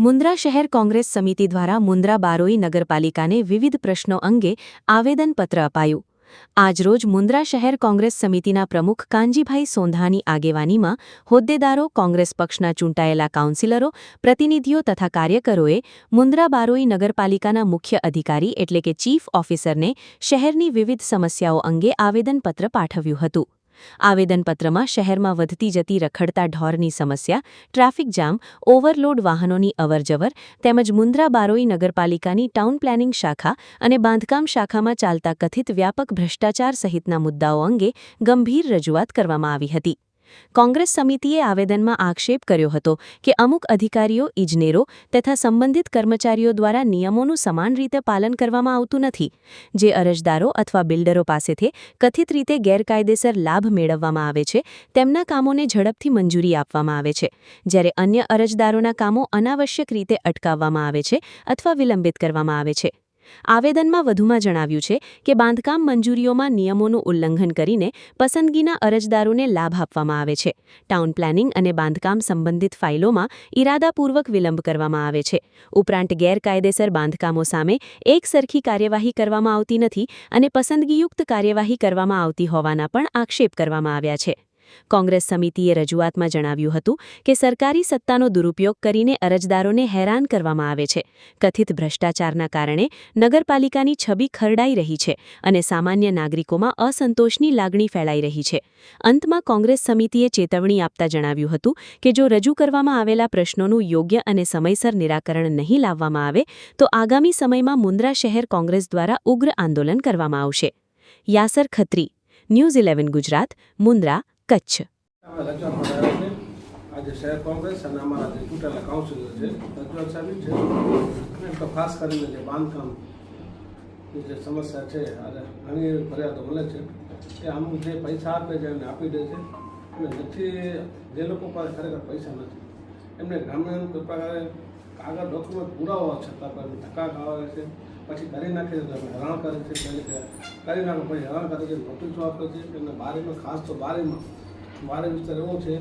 મુન્દ્રા શહેર કોંગ્રેસ સમિતિ દ્વારા મુન્દ્રા બારોઈ નગરપાલિકાને વિવિધ પ્રશ્નો અંગે આવેદનપત્ર અપાયું. આજરોજ મુન્દ્રા શહેર કોંગ્રેસ સમિતિના પ્રમુખ કાનજીભાઈ સોંધાની આગેવાનીમાં હોદ્દેદારો, કોંગ્રેસ પક્ષના ચૂંટાયેલા કાઉન્સિલરો, પ્રતિનિધિઓ તથા કાર્યકરોએ મુન્દ્રા બારોઈ નગરપાલિકાના મુખ્ય અધિકારી એટલે કે ચીફ ઓફિસરને શહેરની વિવિધ સમસ્યાઓ અંગે આવેદનપત્ર પાઠવ્યું હતું. આવેદનપત્રમાં શહેરમાં વધતી જતી રખડતા ઢોરની સમસ્યા, ટ્રાફિક જામ, ઓવરલોડ વાહનોની અવરજવર તેમજ મુન્દ્રા બારોઈ નગરપાલિકાની ટાઉન પ્લાનિંગ શાખા અને બાંધકામ શાખામાં ચાલતા કથિત વ્યાપક ભ્રષ્ટાચાર સહિતના મુદ્દાઓ અંગે ગંભીર રજૂઆત કરવામાં આવી હતી. કોંગ્રેસ સમિતિએ આવેદનમાં આક્ષેપ કર્યો હતો કે અમુક અધિકારીઓ, ઇજનેરો તથા સંબંધિત કર્મચારીઓ દ્વારા નિયમોનું સમાન રીતે પાલન કરવામાં આવતું નથી. જે અરજદારો અથવા બિલ્ડરો પાસેથી કથિત રીતે ગેરકાયદેસર લાભ મેળવવામાં આવે છે તેમના કામોને ઝડપથી મંજૂરી આપવામાં આવે છે, જ્યારે અન્ય અરજદારોના કામો અનાવશ્યક રીતે અટકાવવામાં આવે છે અથવા વિલંબિત કરવામાં આવે છે. આવેદનમાં વધુમાં જણાવ્યું છે કે બાંધકામ મંજૂરીઓમાં નિયમોનું ઉલ્લંઘન કરીને પસંદગીના અરજદારોને લાભ આપવામાં આવે છે. ટાઉન પ્લાનિંગ અને બાંધકામ સંબંધિત ફાઇલોમાં ઇરાદાપૂર્વક વિલંબ કરવામાં આવે છે. ઉપરાંત ગેરકાયદેસર બાંધકામો સામે એકસરખી કાર્યવાહી કરવામાં આવતી નથી અને પસંદગીયુક્ત કાર્યવાહી કરવામાં આવતી હોવાના પણ આક્ષેપ કરવામાં આવ્યા છે. કોંગ્રેસ સમિતિએ રજૂઆતમાં જણાવ્યું હતું કે સરકારી સત્તાનો દુરુપયોગ કરીને અરજદારોને હેરાન કરવામાં આવે છે. કથિત ભ્રષ્ટાચારના કારણે નગરપાલિકાની છબી ખરડાઈ રહી છે અને સામાન્ય નાગરિકોમાં અસંતોષની લાગણી ફેલાઈ રહી છે. અંતમાં કોંગ્રેસ સમિતિએ ચેતવણી આપતા જણાવ્યું હતું કે જો રજૂ કરવામાં આવેલા પ્રશ્નોનું યોગ્ય અને સમયસર નિરાકરણ નહીં લાવવામાં આવે તો આગામી સમયમાં મુન્દ્રા શહેર કોંગ્રેસ દ્વારા ઉગ્ર આંદોલન કરવામાં આવશે. યાસર ખત્રી, ન્યૂઝ 11 ગુજરાત, મુન્દ્રા, કચ્છ. આજે શહેર કોંગ્રેસ અને અમારા જે ચૂંટાયેલા કાઉન્સિલર છે રજૂઆત સાહેબ છે અને તો ખાસ કરીને જે બાંધકામની જે સમસ્યા છે અને ઘણી ફરિયાદો મળે છે કે અમુક જે પૈસા આપે છે એમને આપી દે છે અને નથી જે લોકો પાસે ખરેખર પૈસા નથી એમને ગ્રામીણ પ્રકારે કાગળ ડોક્યુમેન્ટ પૂરા હોવા છતાં પણ ધક્કા ખાવા છે, પછી કરી નાખે છે, હેરાન કરે છે, કરી નાખે પછી હેરાન કરે છે, નોટિસો આપે છે. અને બારીમાં ખાસ તો બારી વિસ્તાર એવો છે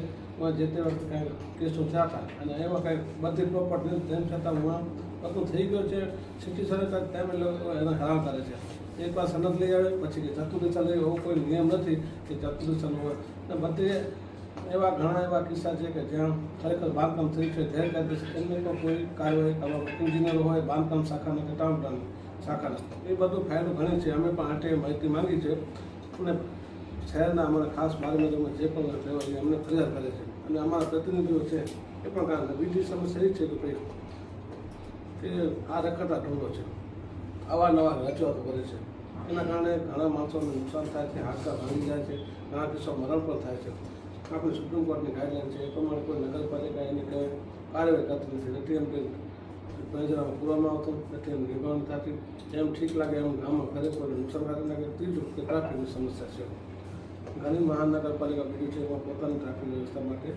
જે તે વખતે કાંઈ કેસો થયા હતા અને એમાં કાંઈ બધી પ્રોપર્ટી તેમ છતાં હું બધું થઈ ગયો છે. સિટી સરકાર તેમ એટલે એને હેરાન કરે છે. એકવાર સનદ લઈ આવે પછી કે ચતુર્દિશા લઈ, એવો કોઈ નિયમ નથી કે ચતુર્દિશાનો હોય. અને બધે એવા ઘણા એવા કિસ્સા છે કે જ્યાં ખરેખર બાંધકામ થયું છે ગેરકાયદેસર એમને તો કોઈ કાર્યવાહી કરવા ઇન્જિનિયરો હોય, બાંધકામ શાખાના કે ટાઉન પ્લાન શાખાના, એ બધું ફાયદો ઘણી છે. અમે પણ આટે માહિતી માંગી છે અને શહેરના અમારા ખાસ બારીમાં જે પણ રહેવા છે અમને ફરિયાદ કરે છે અને અમારા પ્રતિનિધિઓ છે એ પણ કારણ બીજી સમસ્યા એ છે કે ભાઈ કે આ રખડતા ઢોરો છે, અવારનવાર રજૂઆતો કરે છે, એના કારણે ઘણા માણસોને નુકસાન થાય છે, હાડકા ભાંગી જાય છે, ઘણા કિસ્સો મરણ પણ થાય છે. આપણી સુપ્રીમ કોર્ટની ગાઈડલાઇન છે એ પ્રમાણે કોઈ નગરપાલિકા એની કંઈ કાર્યવાહી કરતી નથી. નથી એમ કંઈ પ્રજરામાં પૂરવામાં આવતો નથી, એમ નિભાવણી થતી, જેમ ઠીક લાગે એમ ગામમાં ઘરે કોઈ નુકસાન કરી નાખે. ત્રીજું કે ટ્રાફિકની સમસ્યા છે. ઘણી મહાનગરપાલિકા બીજું છે એમાં પોતાની ટ્રાફિક વ્યવસ્થા માટે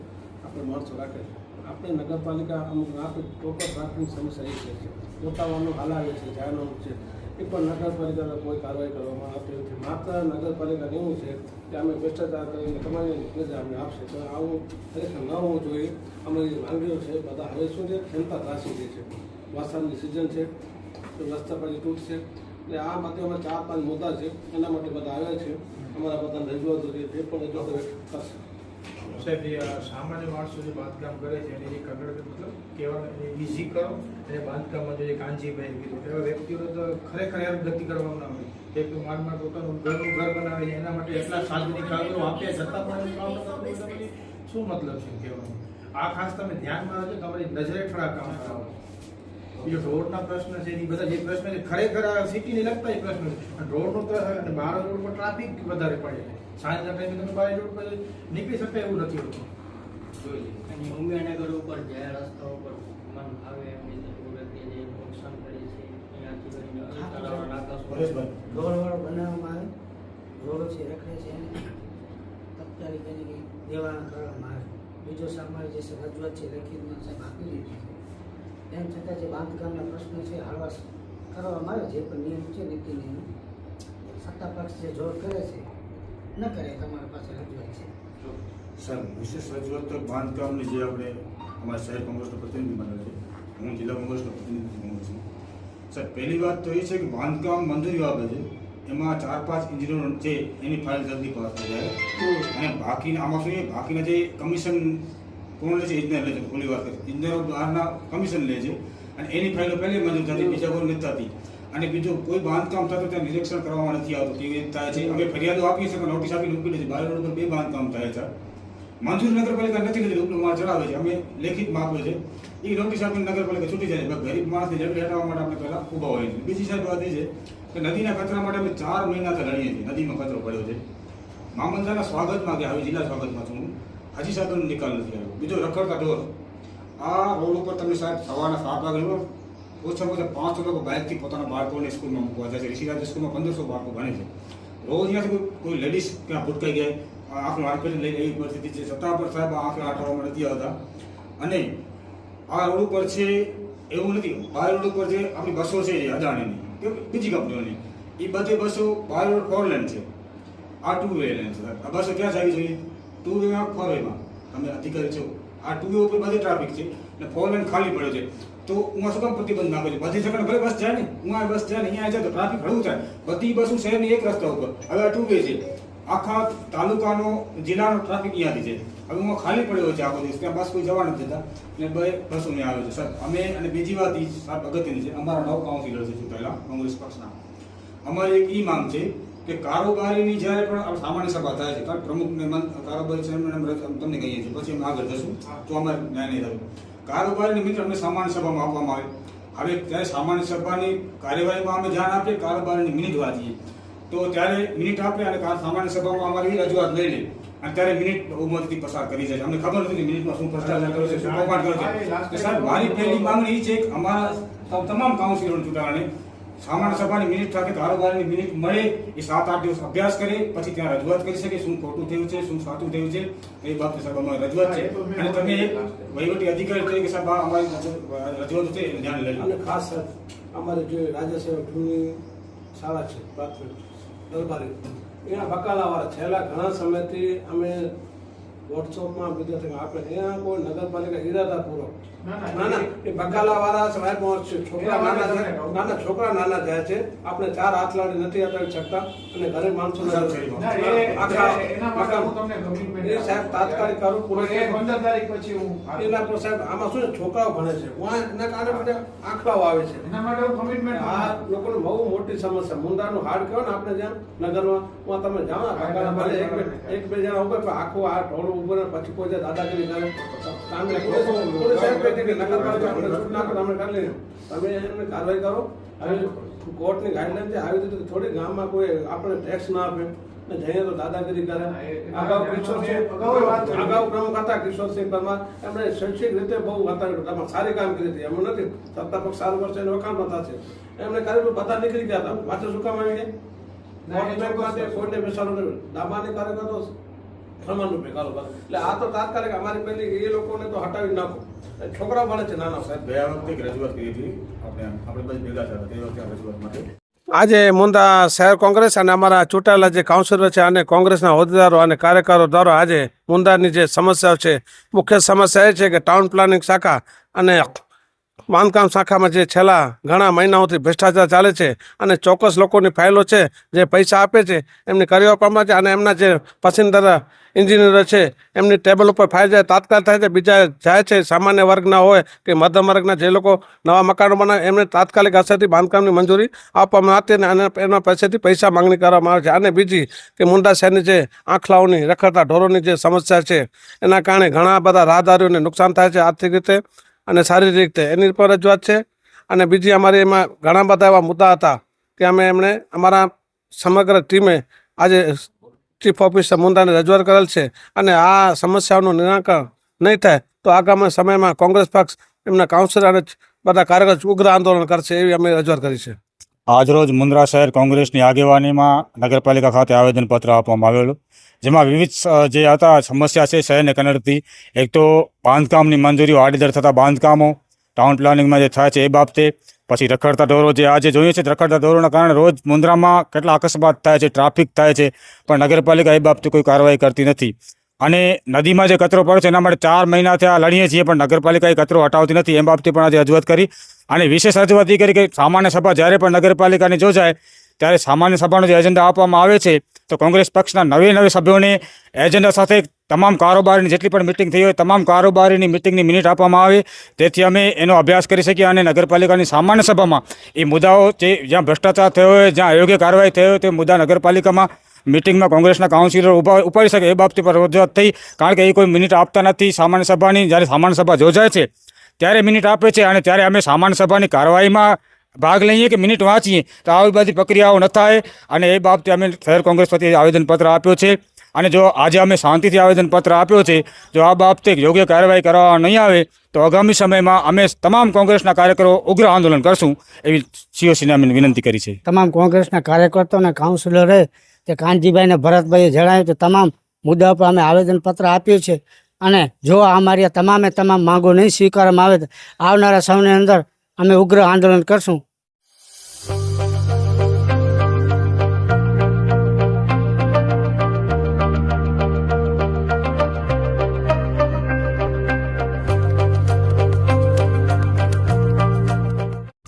આપણે માણસો રાખે છે. આપણી નગરપાલિકા અમુક ટ્રાફિક પ્રોપર ટ્રાફિકની સમસ્યા એ છે. પોતા વાહનો હલાવે છે, જાહેરનામું છે, એ પણ નગરપાલિકાને કોઈ કાર્યવાહી કરવામાં આવતી નથી. માત્ર નગરપાલિકાને એવું છે કે અમે ભ્રષ્ટાચાર કરીને તમારી રજા અમને આપશે, તો આવું ખરેખર ન હોવું જોઈએ. અમારી માંગણીઓ છે બધા હવે શું છે, ખેલતા ત્રાસી ગઈ છે. વરસાદની સિઝન છે, રસ્તા પછી તૂટશે એટલે આ માટે અમે 4-5 મુદ્દા છે એના માટે બધા આવ્યા છે. અમારા બધાને રજૂઆતો છે તે પણ રજૂઆતો કરશે. સાહેબ, જે સામાન્ય માણસો જે બાંધકામ કરે છે એની જે કગડ મતલબ કહેવાય ઇઝી કરો અને બાંધકામમાં જે કાનજીભાઈ કીધું એવા વ્યક્તિઓ તો ખરેખર ગતિ કરવામાં ના હોય. એક મારમાં પોતાનું ઘર બનાવે છે એના માટે એટલા સાર્વજનિક કાગળો આપે છતાં પણ કામ શું મતલબ છે કહેવાનું? આ ખાસ તમે ધ્યાનમાં રાખજો, તમારી નજરે ઠળા કામ કરાવો. બીજો રોડના પ્રશ્ન છે, એ બધા જે પ્રશ્ન છે ખરેખર આ સિટીને લગતા જ પ્રશ્ન છે. રોડનો અને બહાર રોડ પર ટ્રાફિક વધારે પડે છે. સાંજના ટાઈમે તમે બહાર રોડ પર નીકળી શકે એવું નથી હોતું. અને ઉમિયાનગર ઉપર જાહેર રસ્તા ઉપર મન આવે એમની વ્યક્તિ જે નુકસાન કરે છે અહીંયાથી કરીને રોડ બનાવવામાં આવે, રોડો છે રખડે છે એને તત્કાલિક એની દેવાના કરવામાં આવે. બીજો સામાન્ય જે રજૂઆત છે લેખિતમાં સાહેબ આપી દીધી છે. તેમ છતાં જે બાંધકામના પ્રશ્નો છે હળવા કરવામાં આવે, જે પણ નિયમ છે નીતિ નિયમ સત્તા પક્ષ જે જોર કરે છે ન કરે. તમારી પાસે રજૂઆત છે સર, વિશેષ રજૂઆત તો બાંધકામની જે આપણે અમારા શહેર કોંગ્રેસનો પ્રતિનિધિ બને છે હું જિલ્લા કોંગ્રેસનો પ્રતિનિધિ કોંગ્રેસ છું. સર, પહેલી વાત તો એ છે કે બાંધકામ મંજૂરી આપે છે એમાં 4-5 એન્જિનિયરો છે એની ફાઇલ જલ્દી પાસ થઈ જાય અને બાકીના આમાં શું છે, બાકીના જે કમિશન કોણ લે છે, ઇજનેર લે છે. ખુલ્લી વાત કરી, ઇજનેરો બહારના કમિશન લે છે અને એની ફાઇલો પહેલી મંજૂર થતી, બીજા કોઈ નથી થતી. અને બીજું કોઈ બાંધકામ થતું ત્યાં નિરીક્ષણ કરવામાં નથી આવતું. કેવી રીતે થાય છે? અમે ફરિયાદો આપીએ છીએ, નોટિસ આપીને મૂકી છે. બાય રોડ પર 2 બાંધકામ થાય છે. મંજૂર નગરપાલિકા નથી લેતી, ઉપલો માળ ચડાવે છે. અમે લેખિતમાં આપીએ છે, એ નોટિસ આપીને નગરપાલિકા છૂટી જાય છે. ગરીબ માણસને ઝડપી હટાવવા માટે આપણે પહેલાં ઊભા હોઈએ છીએ. બીજી સાહેબ વાત એ છે કે નદીના કચરા માટે અમે 4 મહિનાથી લડીએ છીએ. નદીમાં કચરો પડ્યો છે. મામલતદારના સ્વાગતમાં ગયા, હવે જિલ્લા સ્વાગતમાં છું હું, હજી સાધનનો નિકાલ નથી આવ્યો. બીજો રખડતા ઢોર, આ રોડ ઉપર તમે સાહેબ સવારના 7 વાગે ઓછામાં ઓછા 500 લોકો બાઇકથી પોતાના બાળકોને સ્કૂલમાં મૂકવા જાય છે. ઋષિરાજ સ્કૂલમાં 1500 બાળકો ભણે છે. રોજ ત્યાંથી કોઈ લેડીઝ ત્યાં ભૂટકાઈ ગયા, આંખનો હાડપેટ લઈને એવી પરિસ્થિતિ છે. છતાં પણ સાહેબ આંખને હટાવવામાં નથી આવતા. અને આ રોડ ઉપર છે એવું નથી, બાય રોડ ઉપર જે આપણી બસો છે એ અદાણીની કે બીજી કંપનીઓની, એ બધી બસો બાય રોડ 4 લેન છે, આ 2 વે લેન છે. આ બસો ક્યાં જવી જોઈએ? 2 વેમાં 4 વેમાં. અમે અધિકારી છો, આ 2 વે ઉપર બધી ટ્રાફિક છે અને 4 લેન ખાલી પડ્યો છે. તો હું શું કામ પ્રતિબંધ નાખું છું? બધી જગ્યાએ ભલે બસ જાય ને, હું આ બસ જાય ને, અહીંયા જાય તો ટ્રાફિક હળવું થાય. બધી બસો શહેરની એક રસ્તા ઉપર, હવે આ 2 વે છે. આખા તાલુકાનો જિલ્લાનો ટ્રાફિક અહીંયાથી છે. હવે હું ખાલી પડ્યો છે આખો દિવસ, ત્યાં બસ કોઈ જવા નથી દેતા એટલે 2 બસો નહીં આવે છે. સર, અમે અને બીજી વાત એ સાહેબ અગત્યની છે, અમારા 9 કાઉન્સિલર છે ચૂંટાયેલા કોંગ્રેસ પક્ષના. અમારી એક એ માંગ છે કે કારોબારીની જ્યારે પણ સામાન્ય સભા થાય છે, કારણ પ્રમુખને કારોબારી ચેરમેન તમને કહીએ છીએ, પછી અમે આગળ જશું તો અમારે ન્યાય નહીં થયું. કારોબારીની મિત્ર અમને સામાન્ય સભામાં આપવામાં આવે. હવે ત્યારે સામાન્ય સભાની કાર્યવાહીમાં અમે ધ્યાન આપીએ, કારોબારીની મિનિટ વાંચીએ તો ત્યારે મિનિટ આપે અને સામાન્ય સભામાં અમારી રજૂઆત લઈ લે અને ત્યારે મિનિટ બહુમતીથી પસાર કરી જાય. અમને ખબર નથી કે મિનિટમાં શું ભ્રષ્ટાચાર કર્યો છે, શું કૌભાંડ કર્યો છે. સાહેબ, મારી પહેલી માંગણી એ છે કે અમારા તમામ કાઉન્સિલરોને ચૂંટાવાને સામાન્ય સભાની મિનિટ સાથે કારોબારીની મિનિટ મળે, એ 7-8 દિવસ અભ્યાસ કરે, પછી ત્યાં રજૂઆત કરી શકે શું ખોટું થયું છે, શું સાચું થયું છે. એ બાબતે સાહેબ અમારી રજૂઆત છે અને તમે એક વહીવટી અધિકારી તરીકે સાહેબ અમારી રજૂઆત છે એને ધ્યાન લઈ. અને ખાસ સાહેબ, અમારે જે રાજ્ય સેવક જૂની શાળા છે પ્રાથમિક દરબારી, એના બકાલાવાળા છેલ્લા ઘણા સમયથી અમે વોટ્સઅપમાં વિદ્યાર્થીઓ આપે, એના કોઈ નગરપાલિકા ઈરાદાપૂર્વક ના એ બકાલાવાળા સાહેબ છોકરા નાના છોકરા નાના જાય છે. આપણે 4 હાથ લાડી નથી અપાવી શકતા અને ઘરે માણસો એ સાહેબ તાત્કાલિક કરવું પૂરું. 15 તારીખ પછી હું એના પર સાહેબ આમાં શું છે, છોકરાઓ ભણે છે, એના કારણે બધા આંકડાઓ આવે છે. એના માટે હું કમિટમેન્ટ આ લોકોને બહુ મોટી સમસ્યા, મુંદાનું હાડ કહેવાય ને આપણે જ્યાં નગરમાં તમે જાઓ ભલે એક બે જણા ઉભા, પણ આખું આ ઢોળું ઉભો પછી કોઈ દાદાગીરી કરે. નગરપાલિકા આપણે છૂટ નાખો, અમે કરી લઈએ, તમે એમને કાર્યવાહી કરો. હવે કોર્ટની ગાઈડલાઈન છે, આવી રીતે થોડી ગામમાં કોઈ આપણે ટેક્સ ના આપે ને જઈએ તો દાદાગીરી કરે. અગાઉ પ્રમુખ હતા કિશોરસિંહ પરમાર, એમણે શૈક્ષણિક રીતે બહુ હતા, સારી કામગીરી હતી. એમ નથી સત્તા પક્ષ સારું કરશે એને વખાણ થશે, એમને કરેલું બધા નીકળી ગયા હતા. પાછળ શું કામ આવી ગયા? કોઈને બેસાડો ડાબાની કાર્યકરો સમાન રૂપે કારોબાર. એટલે આ તો તાત્કાલિક અમારી પહેલી એ લોકોને તો હટાવી નાખો. છોકરા ભણે છે નાના સાહેબ. ગયા વખતે એક રજૂઆત કરી હતી આપણે બસ ભેગા થયા તે વખતે રજૂઆત માટે આજે મુંદા શહેર કોંગ્રેસ અને અમારા ચૂંટાયેલા જે કાઉન્સિલર છે અને કોંગ્રેસના હોદ્દેદારો અને કાર્યકરો દ્વારા આજે મુંદાની જે સમસ્યાઓ છે, મુખ્ય સમસ્યા એ છે કે ટાઉન પ્લાનિંગ શાખા અને બાંધકામ શાખામાં જે છેલ્લા ઘણા મહિનાઓથી ભ્રષ્ટાચાર ચાલે છે અને ચોક્કસ લોકોની ફાઇલો છે જે પૈસા આપે છે એમની કરી આપવામાં છે અને એમના જે પસંદીદા એન્જિનિયરો છે એમની ટેબલ ઉપર ફાઇલ જાય તાત્કાલિક થાય છે. બીજા જાય છે સામાન્ય વર્ગના હોય કે મધ્યમ વર્ગના જે લોકો નવા મકાનો બનાવે એમને તાત્કાલિક અસરથી બાંધકામની મંજૂરી આપવામાં આવતી અને એના પાસેથી પૈસા માંગણી કરવામાં આવે છે. અને બીજી કે મુંદા શહેરની જે આંખલાઓની રખડતા ઢોરોની જે સમસ્યા છે એના કારણે ઘણા બધા રાહદારીઓને નુકસાન થાય છે આર્થિક રીતે અને શારીરિક રીતે, એની પર રજૂઆત છે. અને બીજી અમારી એમાં ઘણા બધા એવા મુદ્દા હતા કે એમણે અમારા સમગ્ર ટીમે આજે ચીફ ઓફિસર મુંદાને રજૂઆત કરેલ છે અને આ સમસ્યાઓનું નિરાકરણ નહીં થાય તો આગામી સમયમાં કોંગ્રેસ પક્ષ એમના કાઉન્સિલર અને બધા કાર્યકર ઉગ્ર આંદોલન કરશે એવી અમે રજૂઆત કરી છે. આજરોજ મુન્દ્રા શહેર કોંગ્રેસની આગેવાનીમાં નગરપાલિકા ખાતે આવેદનપત્ર આપવામાં આવેલું, જેમાં વિવિધ જે હતા સમસ્યા છે શહેરને કનડતી. એક તો બાંધકામની મંજૂરીઓ આડેધડ થતા બાંધકામો, ટાઉન પ્લાનિંગમાં જે થાય છે એ બાબતે, પછી રખડતા ઢોરો જે આજે જોઈએ છે રખડતા ઢોરોના કારણે રોજ મુન્દ્રામાં કેટલા અકસ્માત થાય છે, ટ્રાફિક થાય છે, પણ નગરપાલિકા એ બાબતે કોઈ કાર્યવાહી કરતી નથી. અને નદીમાં જે કચરો પડે છે એના માટે 4 મહિનાથી આ લડીએ છીએ, પણ નગરપાલિકા એ કચરો હટાવતી નથી. એમ બાબતે પણ આજે રજૂઆત કરી અને વિશેષ રજૂઆત એ કરી કે સામાન્ય સભા જ્યારે પણ નગરપાલિકાની યોજાય ત્યારે સામાન્ય સભાનો જે એજન્ડા આપવામાં આવે છે તો કોંગ્રેસ પક્ષના નવે સભ્યોને એજન્ડા સાથે તમામ કારોબારીની જેટલી પણ મિટિંગ થઈ હોય તમામ કારોબારીની મિટિંગની મિનિટ આપવામાં આવે, જેથી અમે એનો અભ્યાસ કરી શકીએ અને નગરપાલિકાની સામાન્ય સભામાં એ મુદ્દાઓ જે જ્યાં ભ્રષ્ટાચાર થયો હોય, જ્યાં અયોગ્ય કાર્યવાહી થઈ હોય તે મુદ્દા નગરપાલિકામાં મિટિંગમાં કોંગ્રેસના કાઉન્સિલરો ઉપાડી શકે એ બાબતે પર રજૂઆત થઈ. કારણ કે એ કોઈ મિનિટ આપતા નથી સામાન્ય સભાની. જ્યારે સામાન્ય સભા યોજાય છે ત્યારે મિનિટ આપે છે અને ત્યારે અમે સામાન્ય સભાની કાર્યવાહીમાં ભાગ લઈએ કે મિનિટ વાંચીએ તો આવી બધી પ્રક્રિયાઓ ન થાય. અને એ બાબતે અમે શહેર કોંગ્રેસ વતી આવેદનપત્ર આપ્યો છે અને જો આજે અમે શાંતિથી આવેદનપત્ર આપ્યો છે, જો આ બાબતે યોગ્ય કાર્યવાહી કરવામાં નહીં આવે તો આગામી સમયમાં અમે તમામ કોંગ્રેસના કાર્યકરો ઉગ્ર આંદોલન કરશું એવી COCને અમે વિનંતી કરી છે. તમામ કોંગ્રેસના કાર્યકર્તાઓ અને કાઉન્સિલરે તે કાનજીભાઈ અને ભરતભાઈએ જણાવ્યું કે તમામ મુદ્દાઓ પર અમે આવેદનપત્ર આપ્યું છે અને જો અમારી તમામ માંગો નહીં સ્વીકારવામાં આવે તો આવનારા સમયની અંદર અમે ઉગ્ર આંદોલન કરશું.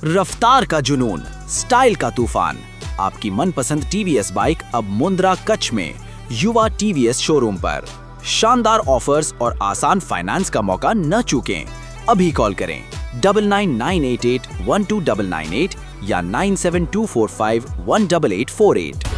रफ्तार का जुनून, स्टाइल का तूफान, आपकी मनपसंद TVS बाइक अब मुंद्रा कच्छ में युवा TVS शोरूम पर। शानदार ऑफर्स और आसान फाइनेंस का मौका न चूकें। अभी कॉल करें 9998812998 या 9724518848।